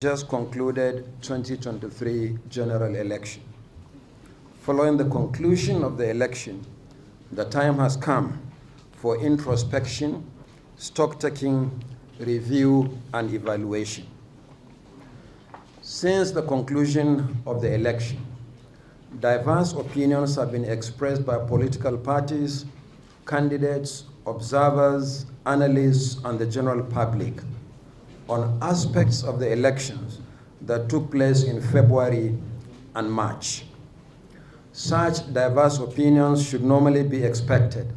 Just concluded 2023 general election. Following the conclusion of the election, the time has come for introspection, stock-taking, review, and evaluation. Since the conclusion of the election, diverse opinions have been expressed by political parties, candidates, observers, analysts, and the general public on aspects of the elections that took place in February and March. Such diverse opinions should normally be expected,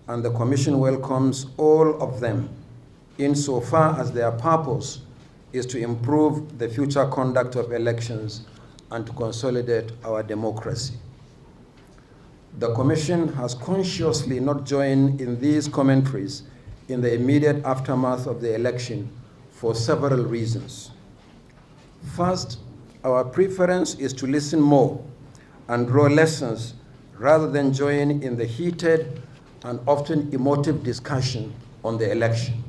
and the Commission welcomes all of them insofar as their purpose is to improve the future conduct of elections and to consolidate our democracy. The Commission has consciously not joined in these commentaries in the immediate aftermath of the election for several reasons. First, our preference is to listen more and draw lessons rather than join in the heated and often emotive discussion on the election.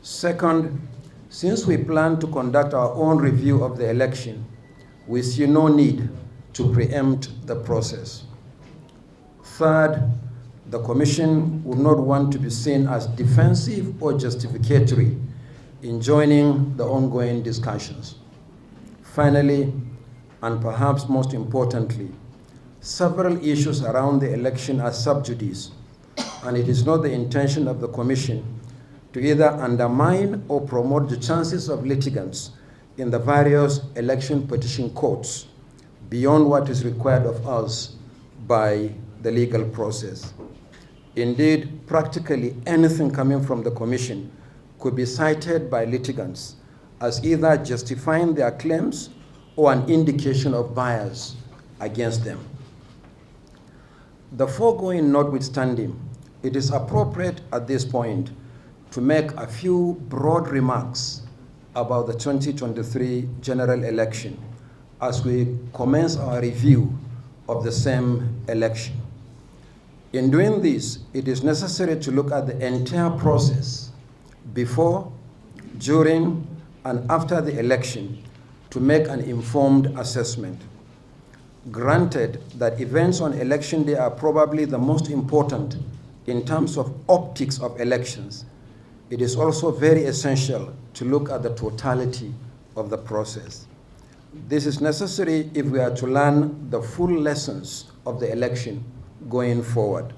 Second, since we plan to conduct our own review of the election, we see no need to preempt the process. Third, the Commission would not want to be seen as defensive or justificatory in joining the ongoing discussions. Finally, and perhaps most importantly, several issues around the election are sub judice, and it is not the intention of the Commission to either undermine or promote the chances of litigants in the various election petition courts beyond what is required of us by the legal process. Indeed, practically anything coming from the Commission could be cited by litigants as either justifying their claims or an indication of bias against them. The foregoing notwithstanding, it is appropriate at this point to make a few broad remarks about the 2023 general election as we commence our review of the same election. In doing this, it is necessary to look at the entire process before, during, and after the election to make an informed assessment. Granted that events on election day are probably the most important in terms of optics of elections, it is also very essential to look at the totality of the process. This is necessary if we are to learn the full lessons of the election going forward.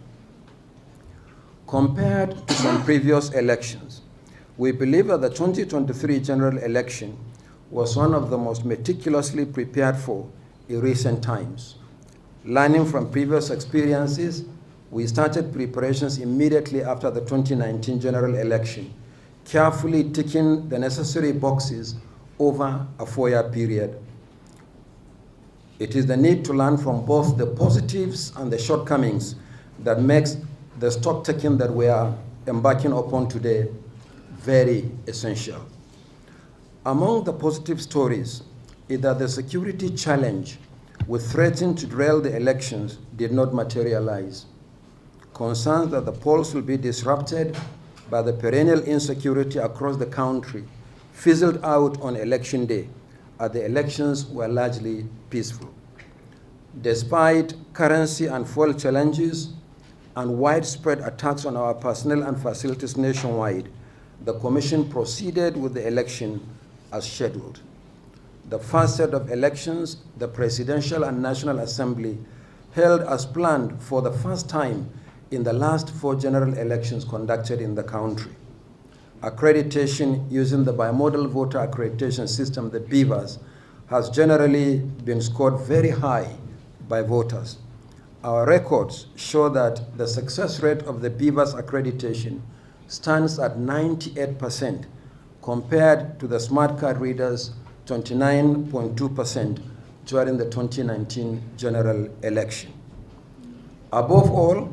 Compared to some previous elections, we believe that the 2023 general election was one of the most meticulously prepared for in recent times. Learning from previous experiences, we started preparations immediately after the 2019 general election, carefully ticking the necessary boxes over a 4-year period. It is the need to learn from both the positives and the shortcomings that makes the stock taking that we are embarking upon today very essential. Among the positive stories is that the security challenge which threatened to derail the elections did not materialize. Concerns that the polls will be disrupted by the perennial insecurity across the country fizzled out on election day, as the elections were largely peaceful. Despite currency and fuel challenges and widespread attacks on our personnel and facilities nationwide, the Commission proceeded with the election as scheduled. The first set of elections, the Presidential and National Assembly, held as planned for the first time in the last 4 general elections conducted in the country. Accreditation using the bimodal voter accreditation system, the BVAS, has generally been scored very high by voters. Our records show that the success rate of the BVAS accreditation stands at 98% compared to the smart card readers' 29.2% during the 2019 general election. Above all,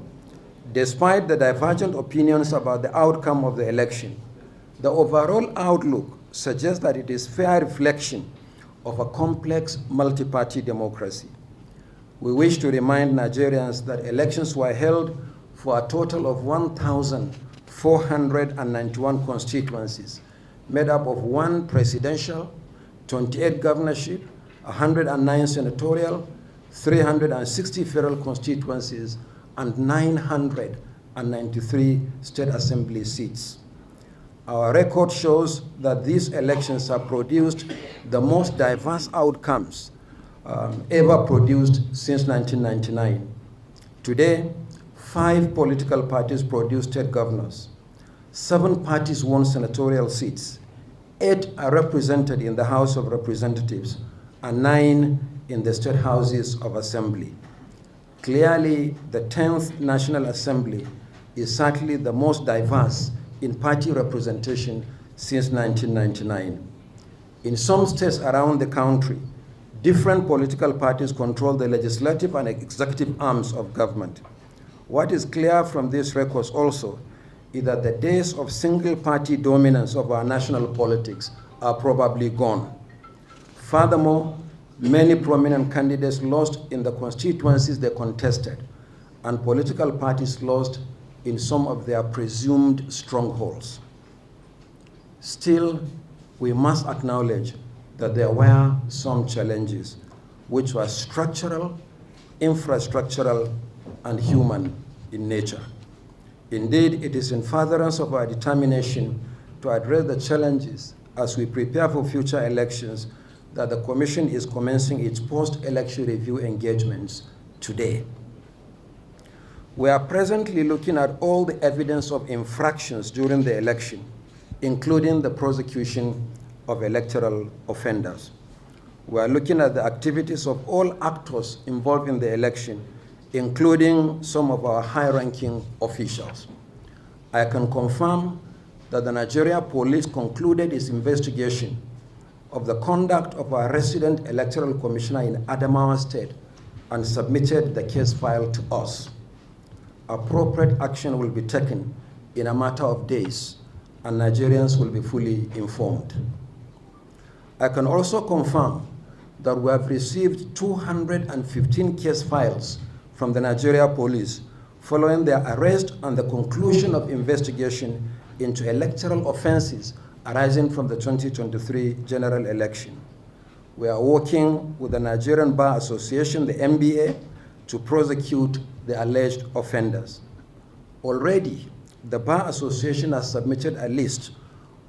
despite the divergent opinions about the outcome of the election, the overall outlook suggests that it is fair reflection of a complex multi-party democracy. We wish to remind Nigerians that elections were held for a total of 1,491 constituencies, made up of 1 presidential 28 governorship, 109 senatorial, 360 federal constituencies, and 993 state assembly seats. Our record shows that these elections have produced the most diverse outcomes ever produced since 1999. Today, 5 political parties produce state governors. 7 parties won senatorial seats. 8 are represented in the House of Representatives, and 9 in the state houses of assembly. Clearly, the 10th National Assembly is certainly the most diverse in party representation since 1999. In some states around the country, different political parties control the legislative and executive arms of government. What is clear from these records also is that the days of single-party dominance of our national politics are probably gone. Furthermore, many prominent candidates lost in the constituencies they contested, and political parties lost in some of their presumed strongholds. Still, we must acknowledge that there were some challenges which were structural, infrastructural, and human in nature. Indeed, it is in furtherance of our determination to address the challenges as we prepare for future elections that the Commission is commencing its post-election review engagements today. We are presently looking at all the evidence of infractions during the election, including the prosecution of electoral offenders. We are looking at the activities of all actors involved in the election, including some of our high-ranking officials. I can confirm that the Nigeria Police concluded its investigation of the conduct of our resident electoral commissioner in Adamawa State and submitted the case file to us. Appropriate action will be taken in a matter of days, and Nigerians will be fully informed. I can also confirm that we have received 215 case files from the Nigeria Police following their arrest and the conclusion of investigation into electoral offenses arising from the 2023 general election. We are working with the Nigerian Bar Association, the NBA, to prosecute the alleged offenders. Already, the Bar Association has submitted a list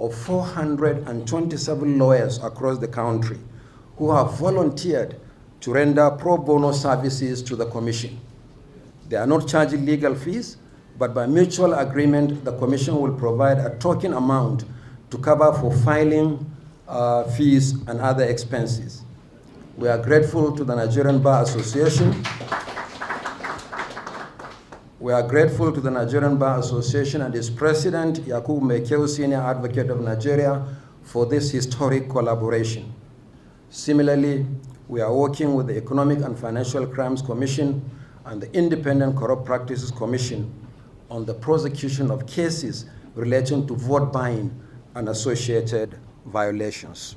of 427 lawyers across the country who have volunteered to render pro bono services to the Commission. They are not charging legal fees, but by mutual agreement, the Commission will provide a token amount to cover for filing fees and other expenses. We are grateful to the Nigerian Bar Association. We are grateful to the Nigerian Bar Association and its president, Yakubu, Senior Advocate of Nigeria, for this historic collaboration. Similarly, we are working with the Economic and Financial Crimes Commission and the Independent Corrupt Practices Commission on the prosecution of cases relating to vote buying and associated violations.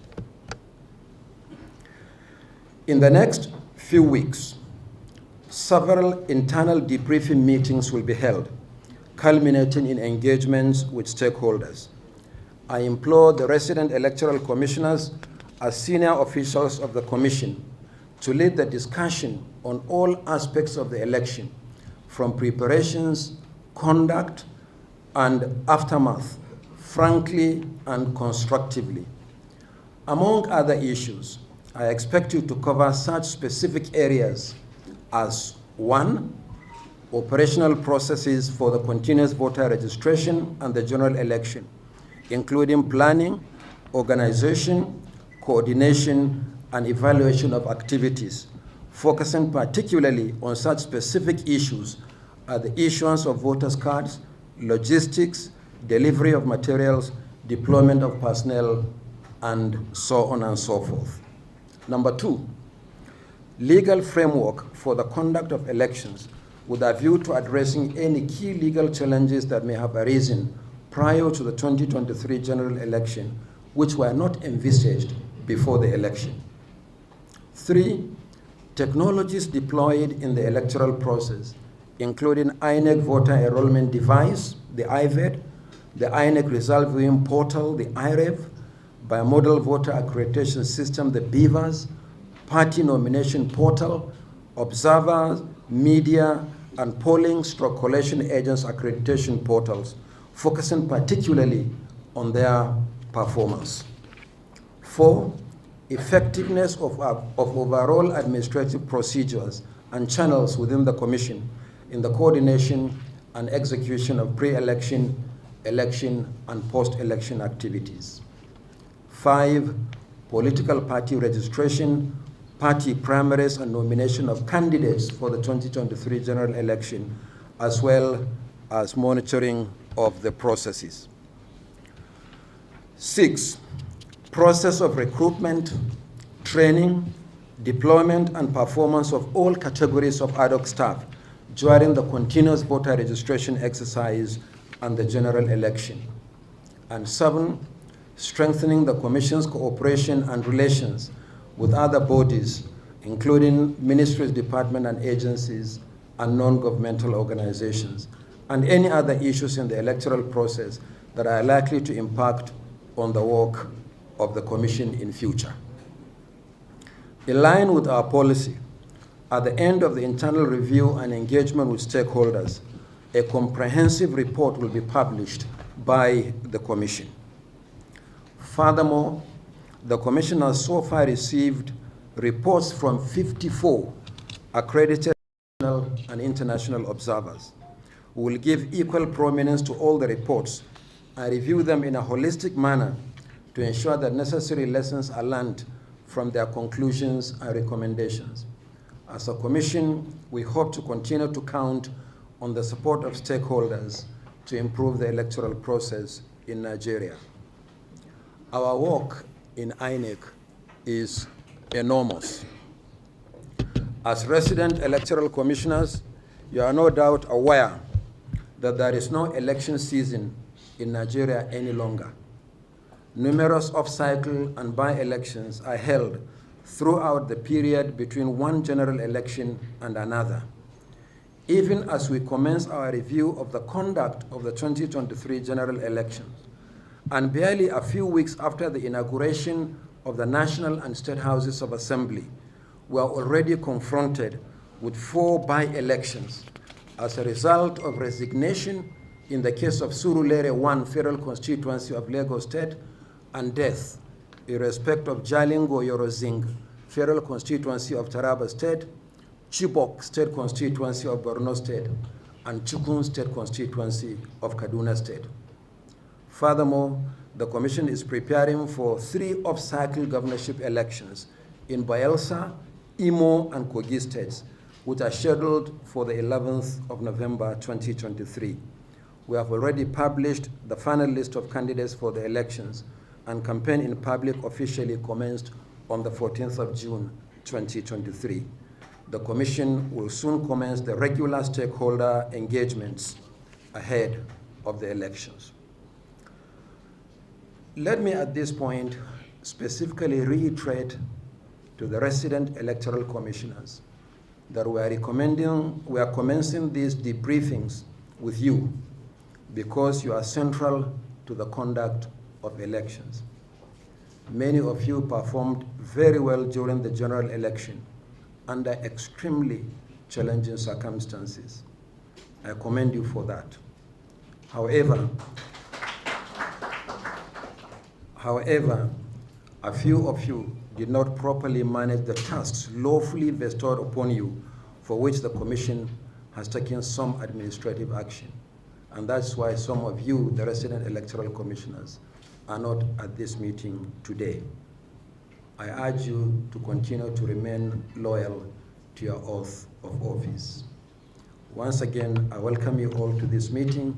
In the next few weeks, several internal debriefing meetings will be held, culminating in engagements with stakeholders. I implore the resident electoral commissioners as senior officials of the Commission to lead the discussion on all aspects of the election, from preparations, conduct, and aftermath, frankly and constructively. Among other issues, I expect you to cover such specific areas as 1, operational processes for the continuous voter registration and the general election, including planning, organization, coordination, and evaluation of activities, focusing particularly on such specific issues as the issuance of voters' cards, logistics, delivery of materials, deployment of personnel, and so on and so forth. Number 2, legal framework for the conduct of elections with a view to addressing any key legal challenges that may have arisen prior to the 2023 general election, which were not envisaged before the election. 3, technologies deployed in the electoral process, including Inec voter enrollment device, the IVED, the Inec result viewing portal, the IREV, bimodal voter accreditation system, the BVAS, party nomination portal, observers, media, and polling/collation agents accreditation portals, focusing particularly on their performance. 4, effectiveness of overall administrative procedures and channels within the Commission in the coordination and execution of pre-election, election, and post-election activities. 5, political party registration, party primaries, and nomination of candidates for the 2023 general election, as well as monitoring of the processes. 6, process of recruitment, training, deployment, and performance of all categories of ad hoc staff during the continuous voter registration exercise and the general election. And 7, strengthening the Commission's cooperation and relations with other bodies, including ministries, departments, and agencies, and non-governmental organizations, and any other issues in the electoral process that are likely to impact on the work of the Commission in future. In line with our policy, at the end of the internal review and engagement with stakeholders, a comprehensive report will be published by the Commission. Furthermore, the Commission has so far received reports from 54 accredited national and international observers. We will give equal prominence to all the reports and review them in a holistic manner to ensure that necessary lessons are learned from their conclusions and recommendations. As a Commission, we hope to continue to count on the support of stakeholders to improve the electoral process in Nigeria. Our work in Inec is enormous. As resident electoral commissioners, you are no doubt aware that there is no election season in Nigeria any longer. Numerous off-cycle and by-elections are held throughout the period between one general election and another. Even as we commence our review of the conduct of the 2023 general elections, and barely a few weeks after the inauguration of the National and State Houses of Assembly, we are already confronted with 4 by-elections as a result of resignation in the case of Surulere 1 Federal Constituency of Lagos State and death in respect of Jalingo Yorozing Federal Constituency of Taraba State, Chibok State Constituency of Borno State, and Chukun State Constituency of Kaduna State. Furthermore, the Commission is preparing for 3 off-cycle governorship elections in Bayelsa, Imo, and Kogi states, which are scheduled for the 11th of November 2023. We have already published the final list of candidates for the elections, and campaign in public officially commenced on the 14th of June 2023. The Commission will soon commence the regular stakeholder engagements ahead of the elections. Let me at this point specifically reiterate to the resident electoral commissioners that we are commencing these debriefings with you because you are central to the conduct of elections. Many of you performed very well during the general election under extremely challenging circumstances. I commend you for that. However, a few of you did not properly manage the tasks lawfully bestowed upon you, for which the Commission has taken some administrative action. And that's why some of you, the resident electoral commissioners, are not at this meeting today. I urge you to continue to remain loyal to your oath of office. Once again, I welcome you all to this meeting